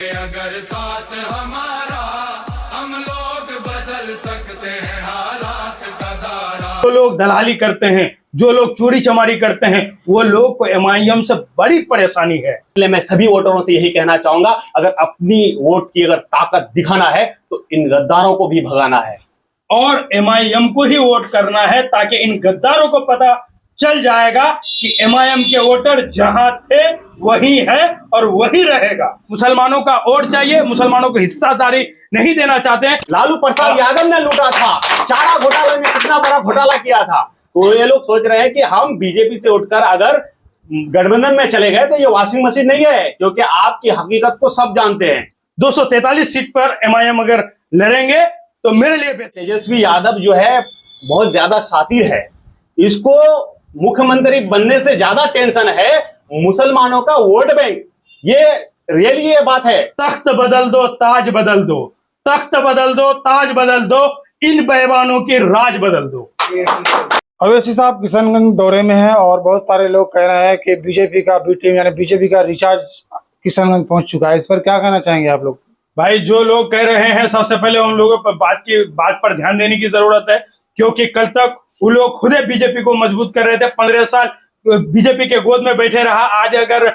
अगर साथ हमारा हम लोग बदल सकते हैं हालात का दायरा। जो लोग दलाली करते हैं, जो लोग चोरी चमारी करते हैं, वो लोग को एमआईएम से बड़ी परेशानी है। इसलिए मैं सभी वोटरों से यही कहना चाहूंगा, अगर अपनी वोट की अगर ताकत दिखाना है तो इन गद्दारों को भी भगाना है और एमआईएम को ही वोट करना है, ताकि इन गद्दारों को पता चल जाएगा कि एमआईएम के वोटर जहां थे वही है और वही रहेगा। मुसलमानों का वोट चाहिए, मुसलमानों को हिस्सादारी नहीं देना चाहते हैं। लालू प्रसाद यादव ने लूटा था, चारा घोटाले में कितना बड़ा घोटाला किया था। तो ये लोग सोच रहे हैं कि हम बीजेपी से उठकर अगर गठबंधन में चले गए तो ये वॉशिंग मशीन नहीं है, क्योंकि आपकी हकीकत को सब जानते हैं। 243 सीट पर एमआईएम अगर लड़ेंगे तो मेरे लिए बेहतर। तेजस्वी यादव जो है बहुत ज्यादा शातिर है, इसको मुख्यमंत्री बनने से ज्यादा टेंशन है मुसलमानों का वोट बैंक। ये रियली ये बात है। तख्त बदल दो, ताज बदल दो, तख्त बदल दो, ताज बदल दो, इन बेईमानों की राज बदल दो। अवैसी साहब किशनगंज दौरे में है और बहुत सारे लोग कह रहे हैं कि बीजेपी का बी टीम यानी बीजेपी का रिचार्ज किशनगंज पहुंच चुका है। इस पर क्या कहना चाहेंगे आप लोग? भाई, जो लोग कह रहे हैं, सबसे पहले उन लोगों पर बात पर ध्यान देने की जरूरत है, क्योंकि कल तक वो लोग खुद बीजेपी को मजबूत कर रहे थे। 15 साल बीजेपी के गोद में बैठे रहा। आज अगर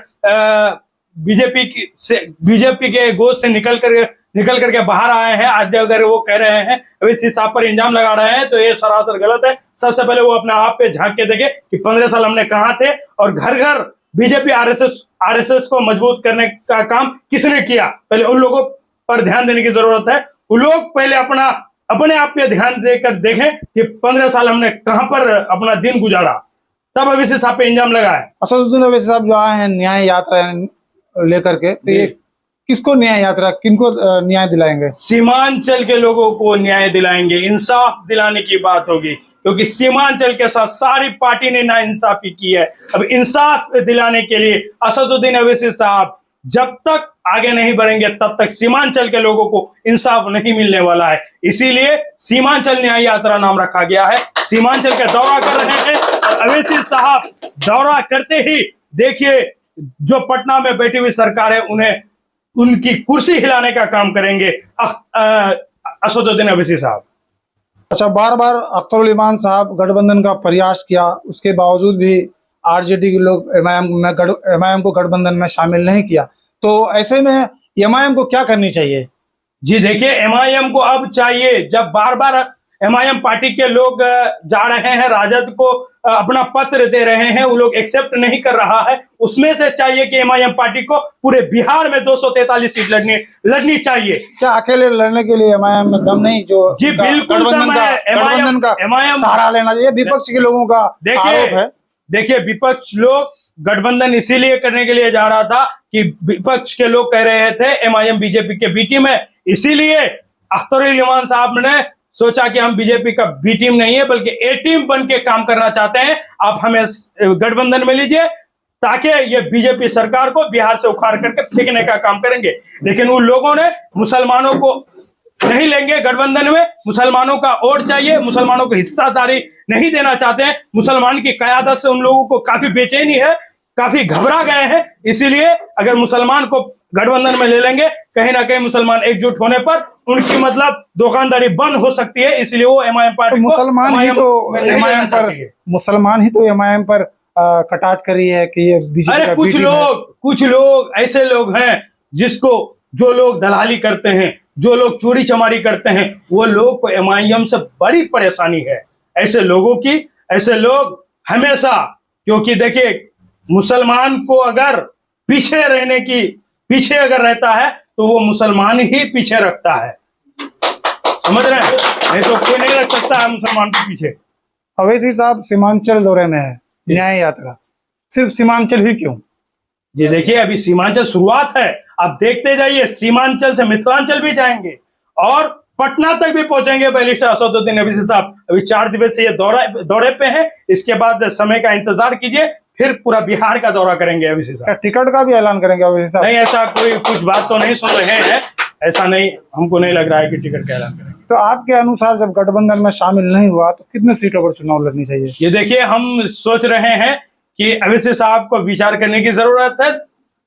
बीजेपी के गोद से निकल करके बाहर आए हैं, आज अगर वो कह रहे हैं अवैसी साहब पर इल्जाम लगा रहे हैं, तो ये सरासर गलत है। सबसे पहले वो अपने आप पे झांक के देखे कि 15 साल हमने कहाँ थे और घर घर बीजेपी आरएसएस को मजबूत करने का काम किसने किया। पहले उन लोगों पर ध्यान देने की जरूरत है। वो लोग पहले अपने आप पे ध्यान देकर देखें कि 15 साल हमने कहां पर अपना दिन गुजारा, तब अवैसी साहब पे इल्जाम लगाए। असदुद्दीन अवैसी साहब जो आए हैं न्याय यात्रा लेकर के, तो ये किसको न्याय यात्रा, किनको न्याय दिलाएंगे? सीमांचल के लोगों को न्याय दिलाएंगे, इंसाफ दिलाने की बात होगी, क्योंकि सीमांचल के साथ सारी पार्टी ने नाइंसाफी की है। अब इंसाफ दिलाने के लिए असदुद्दीन अवैसी साहब जब तक आगे नहीं बढ़ेंगे तब तक सीमांचल के लोगों को इंसाफ नहीं मिलने वाला है। इसीलिए सीमांचल न्याय यात्रा नाम रखा गया है। सीमांचल का दौरा कर रहे हैं और अवैसी साहब दौरा करते ही देखिए, जो पटना में बैठी हुई सरकार है उन्हें उनकी कुर्सी हिलाने का काम करेंगे असदुद्दीन अवैसी साहब। अच्छा, बार बार अख्तरुल इमान साहब गठबंधन का प्रयास किया, उसके बावजूद भी आरजेडी के लोग एमआईएम को गठबंधन में शामिल नहीं किया। तो ऐसे में एमआईएम को क्या करनी चाहिए? जी देखिए, एमआईएम को अब चाहिए, जब बार बार एमआईएम पार्टी के लोग जा रहे हैं, राजद को अपना पत्र दे रहे हैं, वो लोग एक्सेप्ट नहीं कर रहा है, उसमें से चाहिए कि एमआईएम पार्टी को पूरे बिहार में 243 सीट लड़नी चाहिए। क्या अकेले लड़ने के लिए एमआईएम में दम नहीं? जो जी बिल्कुल गठबंधन का सहारा लेना चाहिए। विपक्ष के लोगों का आरोप है। देखिए, विपक्ष लोग गठबंधन इसीलिए करने के लिए जा रहा था कि विपक्ष के लोग कह रहे थे एमआईएम बीजेपी के बी टीम है, इसीलिए अख्तरुल इमान साहब ने सोचा कि हम बीजेपी का बी टीम नहीं है बल्कि ए टीम बन के काम करना चाहते हैं, आप हमें गठबंधन में लीजिए, ताकि ये बीजेपी सरकार को बिहार से उखाड़ करके फेंकने का काम करेंगे। लेकिन उन लोगों ने मुसलमानों को नहीं लेंगे गठबंधन में, मुसलमानों का वोट चाहिए, मुसलमानों को हिस्सादारी नहीं देना चाहते हैं। मुसलमान की क़यादत से उन लोगों को काफी बेचैनी है, काफी घबरा गए हैं। इसीलिए अगर मुसलमान को गठबंधन में ले लेंगे, कहीं ना कहीं मुसलमान एकजुट होने पर उनकी मतलब दुकानदारी बंद हो सकती है। इसलिए वो एमआईएम पार्टी मुसलमान ही तो एमआईएम पर कटाच करी है कि ये बीजेपी। अरे कुछ लोग ऐसे लोग हैं जो लोग दलाली करते हैं, जो लोग चोरी चमारी करते हैं, वो लोग को एमआईएम से बड़ी परेशानी है। ऐसे लोग हमेशा, क्योंकि देखिए, मुसलमान को अगर पीछे अगर रहता है तो वो मुसलमान ही पीछे रखता है, समझ रहे हैं? नहीं तो कोई नहीं रख सकता है मुसलमान के पीछे। अवैसी साहब सीमांचल दौरे में है, न्याय यात्रा सिर्फ सीमांचल ही क्यों? जी देखिए, अभी सीमांचल शुरुआत है, आप देखते जाइए, सीमांचल से मिथिलांचल भी जाएंगे और पटना तक भी पहुंचेंगे बैरिस्टर असदुद्दीन अवैसी साहब। अभी 4 दिवसीय दौरे पे हैं, इसके बाद समय का इंतजार कीजिए, फिर पूरा बिहार का दौरा करेंगे अवैसी साहब। टिकट का भी ऐलान करेंगे अवैसी साहब? नहीं, ऐसा कुछ बात तो नहीं सुन रहे हैं, ऐसा नहीं, हमको नहीं लग रहा है कि टिकट का ऐलान करेंगे। तो आपके अनुसार जब गठबंधन में शामिल नहीं हुआ तो कितने सीटों पर चुनाव लड़नी चाहिए? ये देखिए, हम सोच रहे हैं कि अवैसी साहब को विचार करने की जरूरत है।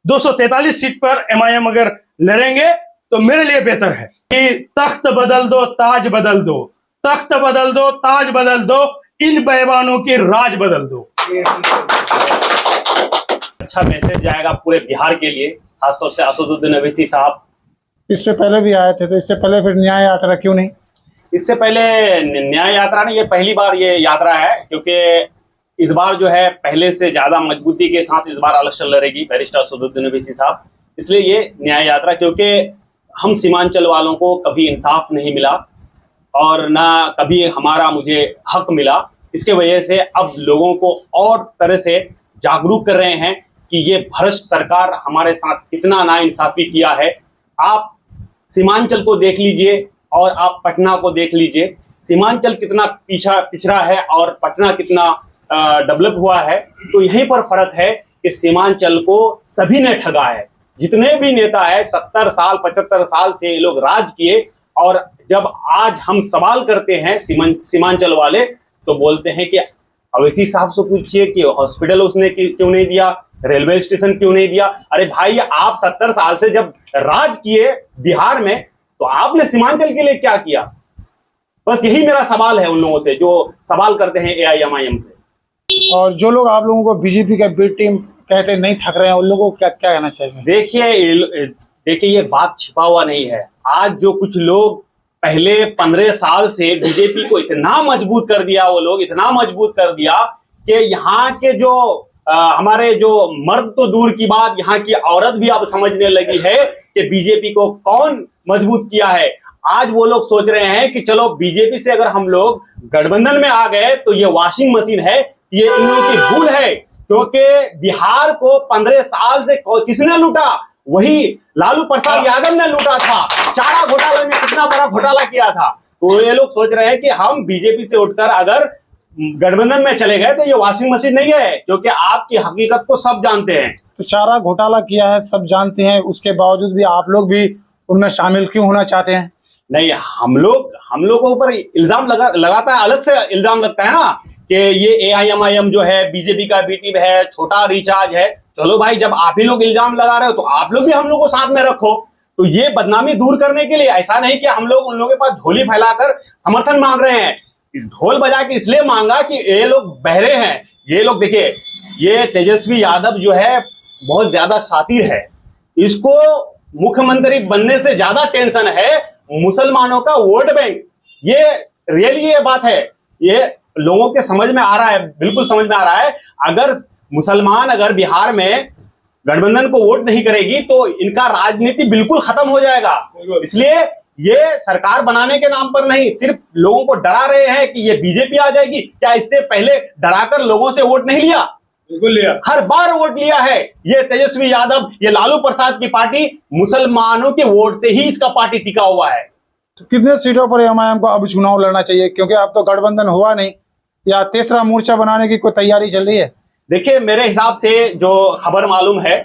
243 सीट पर एमआईएम अगर लड़ेंगे तो मेरे लिए बेहतर है कि तख्त बदल दो ताज बदल दो, तख्त बदल दो ताज बदल दो, इन बेईमानों की राज बदल दो। अच्छा मैसेज जाएगा पूरे बिहार के लिए, खासतौर से असदुद्दीन अवैसी साहब। इससे पहले भी आए थे, तो इससे पहले फिर न्याय यात्रा क्यों नहीं? इससे पहले न्याय यात्रा नहीं, ये पहली बार ये यात्रा है, क्योंकि इस बार जो है पहले से ज्यादा मजबूती के साथ इस बार इलेक्शन लड़ेगी बैरिस्टर असदुद्दीन अवैसी साहब, इसलिए ये न्याय यात्रा। क्योंकि हम सीमांचल वालों को कभी इंसाफ नहीं मिला और ना कभी हमारा मुझे हक मिला, इसके वजह से अब लोगों को और तरह से जागरूक कर रहे हैं कि ये भ्रष्ट सरकार हमारे साथ कितना नाइंसाफी किया है। आप सीमांचल को देख लीजिए और आप पटना को देख लीजिए, सीमांचल कितना पिछड़ा है और पटना कितना डेवलप हुआ है। तो यहीं पर फर्क है कि सीमांचल को सभी ने ठगा है, जितने भी नेता है 70 साल 75 साल से ये लोग राज किए, और जब आज हम सवाल करते हैं सीमांचल वाले तो बोलते हैं कि अवैसी साहब से पूछिए कि हॉस्पिटल उसने क्यों नहीं दिया, रेलवे स्टेशन क्यों नहीं दिया। अरे भाई, आप 70 साल से जब राज किए बिहार में तो आपने सीमांचल के लिए क्या किया? बस यही मेरा सवाल है उन लोगों से जो सवाल करते हैं AIMIM से। और जो लोग आप लोगों को बीजेपी का बी टीम कहते नहीं थक रहे हैं, उन लोगों को क्या क्या कहना चाहिए? देखिए ये बात छिपा हुआ नहीं है। आज जो कुछ लोग पहले 15 साल से बीजेपी को इतना मजबूत कर दिया, वो लोग इतना मजबूत कर दिया कि यहाँ के जो हमारे जो मर्द तो दूर की बात, यहाँ की औरत भी अब समझने लगी है कि बीजेपी को कौन मजबूत किया है। आज वो लोग सोच रहे हैं कि चलो बीजेपी से अगर हम लोग गठबंधन में आ गए तो ये वॉशिंग मशीन है, ये इन लोगों की भूल है। क्योंकि बिहार को 15 साल से किसने लूटा? वही लालू प्रसाद यादव ने लूटा था। चारा घोटाले में कितना बड़ा घोटाला किया था। तो ये लोग सोच रहे हैं कि हम बीजेपी से उठकर अगर गठबंधन में चले गए तो ये वॉशिंग मशीन नहीं है, क्योंकि आपकी हकीकत को सब जानते हैं। तो चारा घोटाला किया है, सब जानते हैं, उसके बावजूद भी आप लोग भी उनमें शामिल क्यों होना चाहते हैं? नहीं, हम लोगों के ऊपर इल्जाम लगाता है, अलग से इल्जाम लगता है ना कि ये AIMIM जो है बीजेपी का बी टीम है, छोटा रिचार्ज है। चलो भाई, जब आप ही लोग इल्जाम लगा रहे हो तो आप लोग भी हम लोग को साथ में रखो। तो ये बदनामी दूर करने के लिए, ऐसा नहीं कि हम लोग उन लोगों के पास झोली फैलाकर समर्थन मांग रहे हैं। ढोल बजा के इसलिए मांगा कि ये लोग बहरे हैं। ये लोग देखिए, ये तेजस्वी यादव जो है बहुत ज्यादा शातिर है, इसको मुख्यमंत्री बनने से ज्यादा टेंशन है मुसलमानों का वोट बैंक। ये रियली ये बात है, ये लोगों के समझ में आ रहा है, बिल्कुल समझ में आ रहा है। अगर मुसलमान अगर बिहार में गठबंधन को वोट नहीं करेगी तो इनका राजनीति बिल्कुल खत्म हो जाएगा। इसलिए ये सरकार बनाने के नाम पर नहीं, सिर्फ लोगों को डरा रहे हैं कि ये बीजेपी आ जाएगी। क्या इससे पहले डराकर लोगों से वोट नहीं लिया? बिल्कुल लिया, हर बार वोट लिया है। ये तेजस्वी यादव, ये लालू प्रसाद की पार्टी मुसलमानों के वोट से ही इसका पार्टी टिका हुआ है। तो कितने सीटों पर AIMIM को अब चुनाव लड़ना चाहिए, क्योंकि अब तो गठबंधन हुआ नहीं, या तीसरा मोर्चा बनाने की कोई तैयारी चल रही है? देखिए, मेरे हिसाब से जो खबर मालूम है,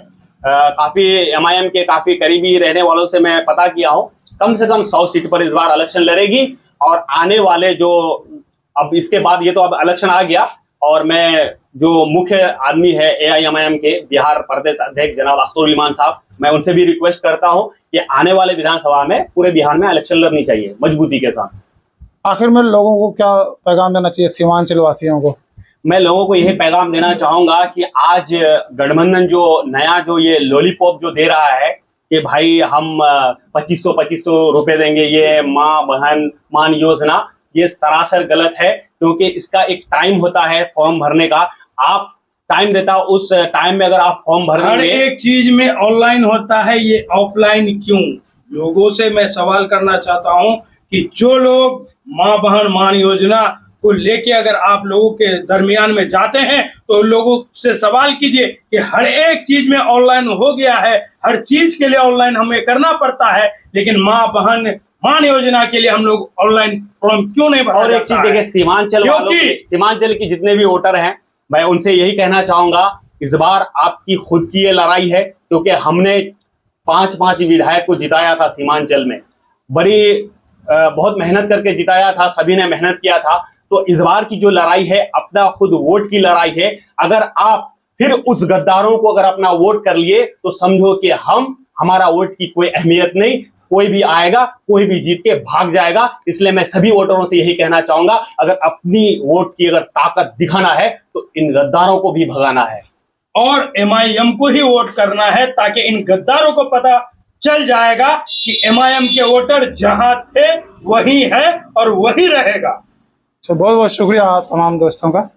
काफी MIM के काफी करीबी रहने वालों से मैं पता किया हूँ, कम से कम 100 सीट पर इस बार इलेक्शन लड़ेगी। और आने वाले जो अब इसके बाद, ये तो अब इलेक्शन आ गया, और मैं जो मुख्य आदमी है AIMIM के बिहार प्रदेश अध्यक्ष जनाब अख्तरुल इमान साहब, मैं उनसे भी रिक्वेस्ट करता हूं कि आने वाले विधानसभा में पूरे बिहार में इलेक्शन लड़नी चाहिए मजबूती के साथ। आखिर में लोगों को क्या पैगाम देना चाहिए, सीमांचल वासियों को? मैं लोगों को यही पैगाम देना चाहूंगा कि आज गठबंधन जो नया जो ये लॉलीपॉप जो दे रहा है कि भाई हम 2500 रुपए देंगे, ये माँ बहन मान योजना, ये सरासर गलत है। क्योंकि इसका एक टाइम होता है फॉर्म भरने का, आप टाइम देता, उस टाइम में अगर आप फॉर्म भर हर एक चीज में ऑनलाइन होता है, ये ऑफलाइन क्यों? लोगों से मैं सवाल करना चाहता हूं कि जो लोग माँ बहन मान योजना को लेके अगर आप लोगों के दरमियान में जाते हैं तो लोगों से सवाल कीजिए कि हर एक चीज में ऑनलाइन हो गया है, हर चीज के लिए ऑनलाइन हमें करना पड़ता है, लेकिन माँ बहन मान योजना के लिए हम लोग ऑनलाइन फॉर्म क्यों नहीं भरते? और एक चीज देखिए, सीमांचल की जितने भी वोटर हैं, मैं उनसे यही कहना चाहूंगा, इस बार आपकी खुद की ये लड़ाई है। क्योंकि हमने 5 विधायक को जिताया था सीमांचल में, बहुत मेहनत करके जिताया था, सभी ने मेहनत किया था। तो इस बार की जो लड़ाई है अपना खुद वोट की लड़ाई है। अगर आप फिर उस गद्दारों को अगर अपना वोट कर लिए तो समझो कि हम हमारा वोट की कोई अहमियत नहीं, कोई भी आएगा कोई भी जीत के भाग जाएगा। इसलिए मैं सभी वोटरों से यही कहना चाहूंगा, अगर अपनी वोट की अगर ताकत दिखाना है तो इन गद्दारों को भी भगाना है और MIM को ही वोट करना है, ताकि इन गद्दारों को पता चल जाएगा कि MIM के वोटर जहां थे वही है और वही रहेगा। तो बहुत बहुत शुक्रिया आप तमाम दोस्तों का।